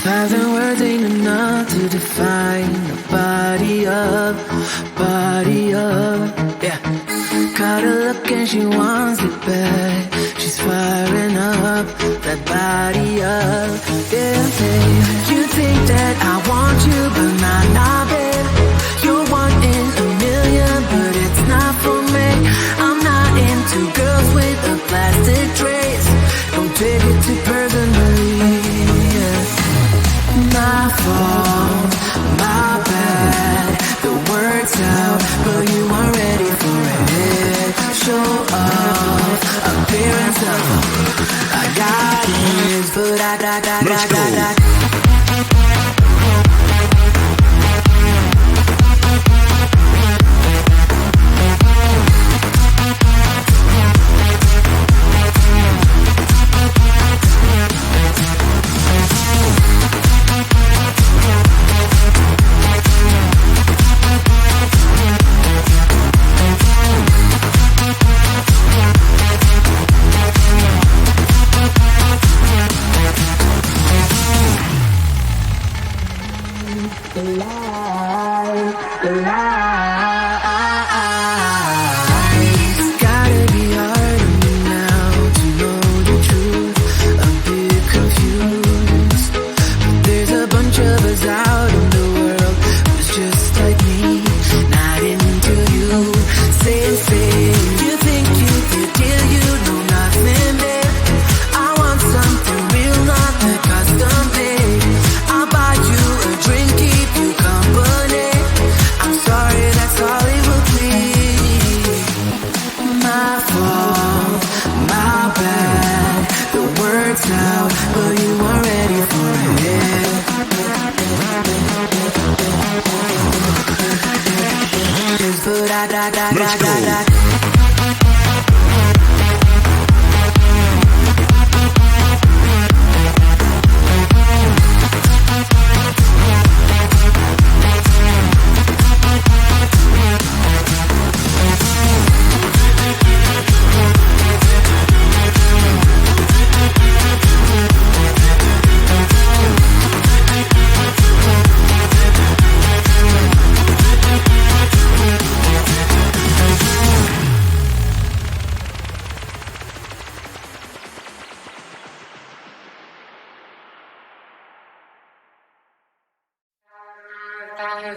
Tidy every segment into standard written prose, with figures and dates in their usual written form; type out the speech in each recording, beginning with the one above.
1,000 words ain't enough to define a body up, yeah. Got a look and she wants it back. She's firing up that body up, yeah, babe. You think that I want you, but nah, babe. You're one in a million, but it's not for me. I'm not into girls with a plastic trace. Don't take it too personally, yeah. My fault, my bad. The word's out, but you weren't ready for it. Show off, appearance of I got it, but I got.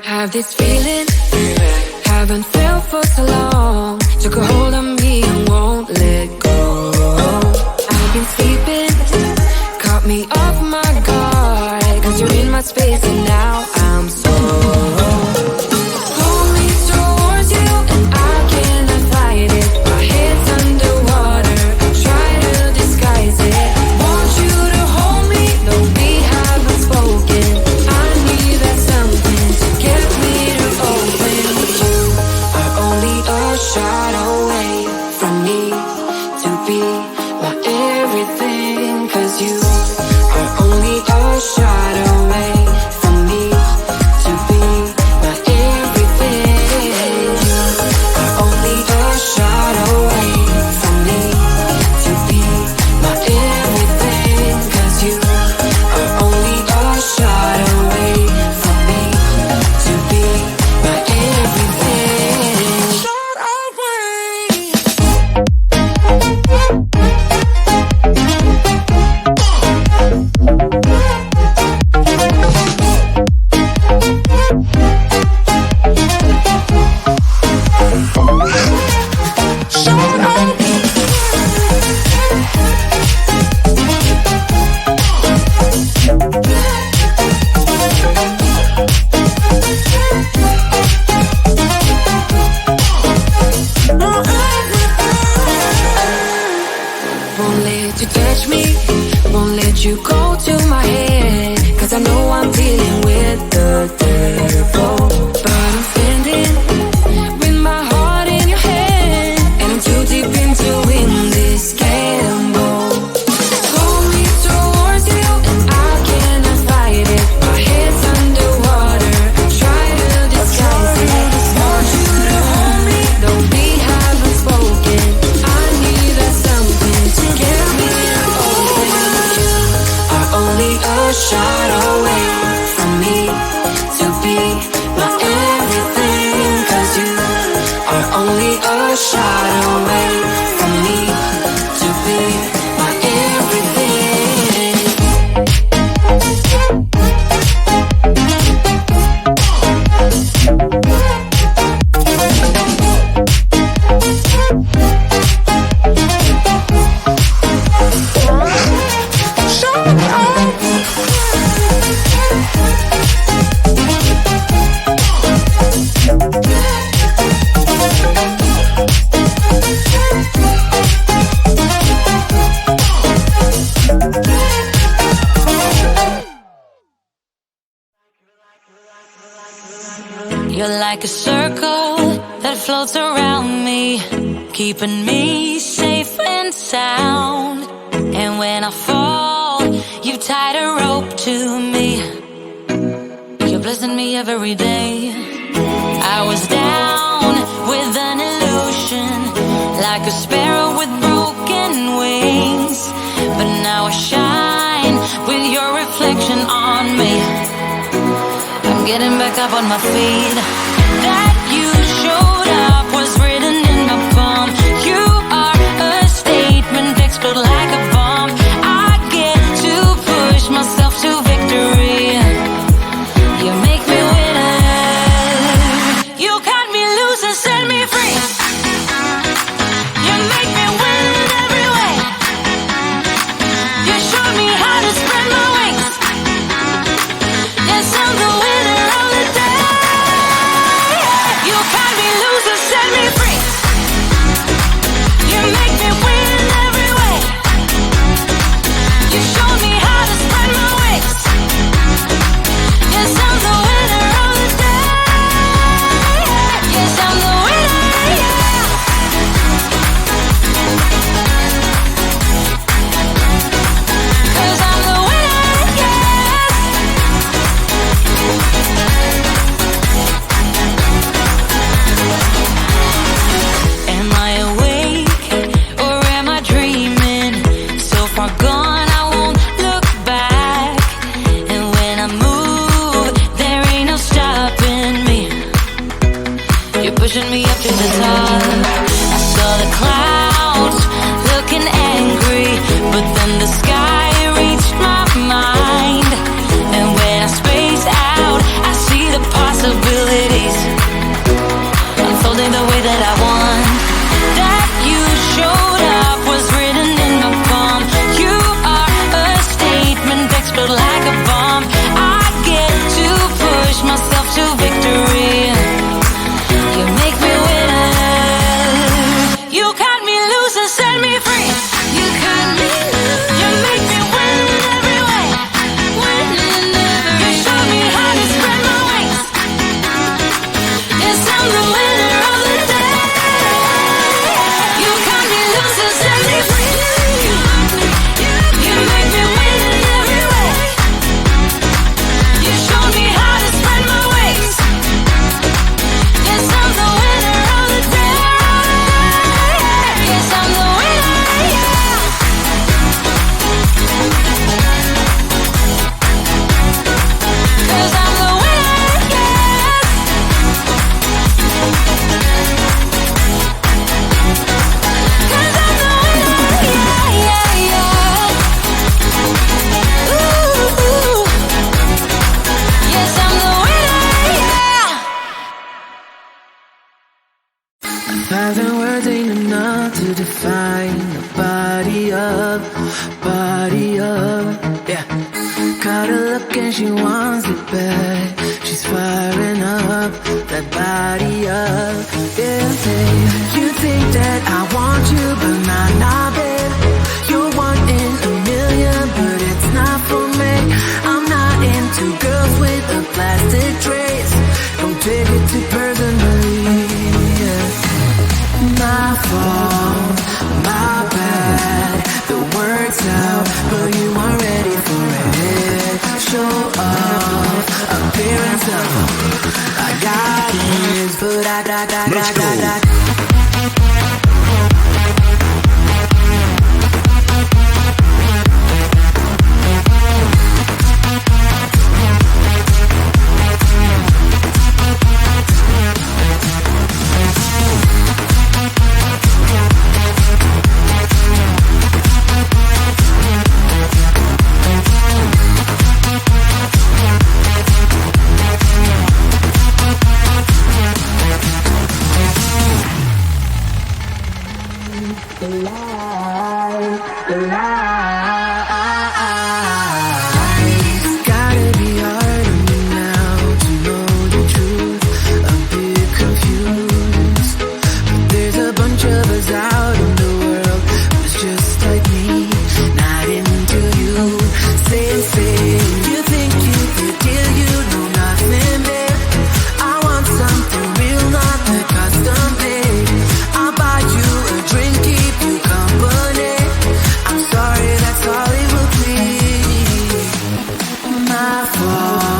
Have this feeling, haven't felt for so long. Took a hold of me and won't let go. I've been sleeping, caught me off my guard. Cause you're in my space and now I'm so hold me towards you and I cannot fight it. My head's underwater, I try to disguise it. Want you to hold me, though we haven't spoken. I need that something to get me to open. You are only a shot away from me to be my everything. Cause you are only a shot away from me to be You're like a circle that floats around me, keeping me safe and sound. And when I fall, you tied a rope to me. You're blessing me every day. I was down with an illusion, like a sparrow with broken wings. But now I shine with your reflection on me. I'm getting back up on my feet. That you showed up was written in my palm. You are a statement, explode like a bomb. I get to push myself to victory. You make me winner. You cut me loose and set me free. You make me win every way. You showed me how to spread my wings. Yes, I'm the winner of the day. You cut me loose and set me free. You make me win every way. You showed me how to spread my wings. Yes, I'm the winner of the day. Yes, I'm the winner, yeah. 'Cause I'm the winner, yes. Am I awake or am I dreaming? So far gone, I won't look back. And when I move, there ain't no stopping me. You're pushing me up to the top. I saw the clouds looking angry, but then the sky reached my mind. And when I space out, I see the possibilities unfolding the way that I want. That you showed up was written in my palm. You are a statement, explode like a bomb. I get to push myself to victory. You make me winner. You cut me loose and set me free. You cut me loose. You make me win every way. Win every. You show me how to spread my wings. Yes, I'm the winner of the day. You cut me loose and set me free. You make me win every way. You show me how to spread my wings. Yes, I'm the winner of the day. Yes, I'm the winner, yeah. 'Cause I'm the winner, yes. 'Cause I'm the winner, yeah, yeah, yeah. Ooh. Yes, I'm the winner, yeah. 1,000 words ain't enough to define the body of, yeah. Caught her look and she wants it back. She's firing up that body up, yeah, babe. You think that I want you, but not, babe. You're one in a million, but it's not for me. I'm not into girls with a plastic trace. Don't take it too personally, yeah. My fault, my bad. The words out, but you aren't ready for it. Show off, appearance of I got it, but I got. fall.